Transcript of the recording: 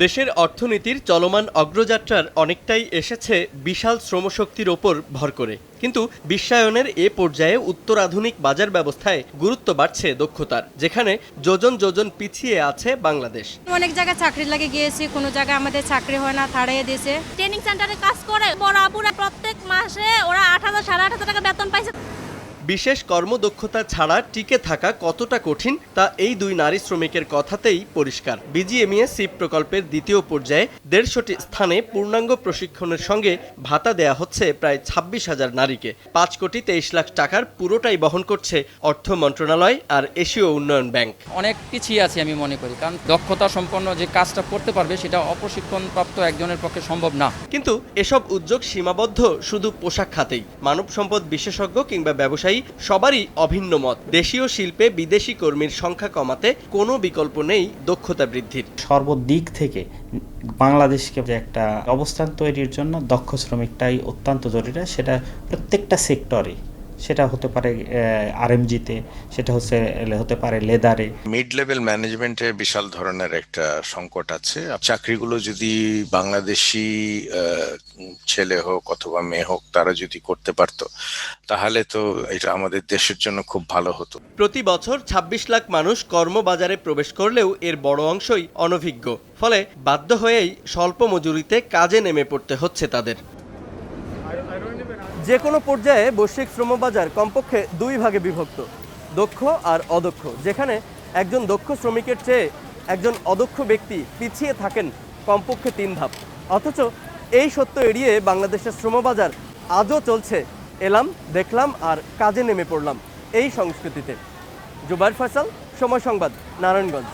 দেশের অর্থনীতির চলমান অগ্রযাত্রার অনেকটাই এসেছে বিশাল শ্রমশক্তির ওপর ভর করে। কিন্তু বিশ্বায়নের এ পর্যায়ে উত্তরাধুনিক বাজার ব্যবস্থায় গুরুত্ব বাড়ছে দক্ষতার, যেখানে যোজন যোজন পিছিয়ে আছে বাংলাদেশ। অনেক জায়গায় চাকরি লাগে গিয়েছি, কোনো জায়গায় আমাদের চাকরি হয় না, ছাড়িয়ে দিয়েছে। ট্রেনিং সেন্টারে কাজ করে বড় আপুরা প্রত্যেক মাসে ওরা 8,000 8,500 টাকা বেতন পাইছে। বিশেষ কর্মদক্ষতা ছাড়া টিকে থাকা কতটা কঠিন তা এই দুই নারী শ্রমিকের কথাতেই পরিষ্কার। বিজিএমইএ সিপ প্রকল্পের দ্বিতীয় পর্যায়ে 150টি স্থানে পূর্ণাঙ্গ প্রশিক্ষণের সঙ্গে ভাতা দেয়া হচ্ছে প্রায় 26,000 নারীকে। 5 কোটি 23 লাখ টাকার পুরোটাই বহন করছে অর্থ মন্ত্রণালয় আর এশীয় উন্নয়ন ব্যাংক। অনেক পিছিয়ে আছি আমি মনে করি, কারণ দক্ষতা সম্পন্ন যে কাজটা করতে পারবে সেটা অপ্রশিক্ষণপ্রাপ্ত একজনের পক্ষে সম্ভব না। কিন্তু এসব উদ্যোগ সীমাবদ্ধ শুধু পোশাক খাতেই। মানব সম্পদ বিশেষজ্ঞ কিংবা ব্যবসায়ী সবারই অভিন্ন মত। দেশীয় শিল্পে বিদেশি কর্মীর সংখ্যা কমাতে কোনো বিকল্প নেই দক্ষতা বৃদ্ধির। সর্বদিক থেকে বাংলাদেশকে যে একটা অবস্থান তৈরির জন্য দক্ষ শ্রমিকটাই অত্যন্ত জরুরি। সেটা প্রত্যেকটা সেক্টরে, সেটা হতে পারে আরএমজিতে, সেটা হতে পারে লেদারে। মিড লেভেল ম্যানেজমেন্টে বিশাল ধরনের একটা সংকট আছে। চাকরিগুলো যদি বাংলাদেশি ছেলে হোক অথবা মেয়ে হোক তারা যদি করতে পারতো, তাহলে তো এটা আমাদের দেশের জন্য খুব ভালো হতো। প্রতি বছর 26 লাখ মানুষ কর্মবাজারে প্রবেশ করলেও এর বড় অংশই অনভিজ্ঞ। ফলে বাধ্য হয়েই স্বল্প মজুরিতে কাজে নেমে পড়তে হচ্ছে তাদের। যে কোনো পর্যায়ে বৈশ্বিক শ্রমবাজার কমপক্ষে দুই ভাগে বিভক্ত, দক্ষ আর অদক্ষ, যেখানে একজন দক্ষ শ্রমিকের চেয়ে একজন অদক্ষ ব্যক্তি পিছিয়ে থাকেন কমপক্ষে 3 ধাপ। অথচ এই সত্য এড়িয়ে বাংলাদেশের শ্রমবাজার আজও চলছে এলাম, দেখলাম আর কাজে নেমে পড়লাম এই সংস্কৃতিতে। জুবাইর ফয়সাল, সময় সংবাদ, নারায়ণগঞ্জ।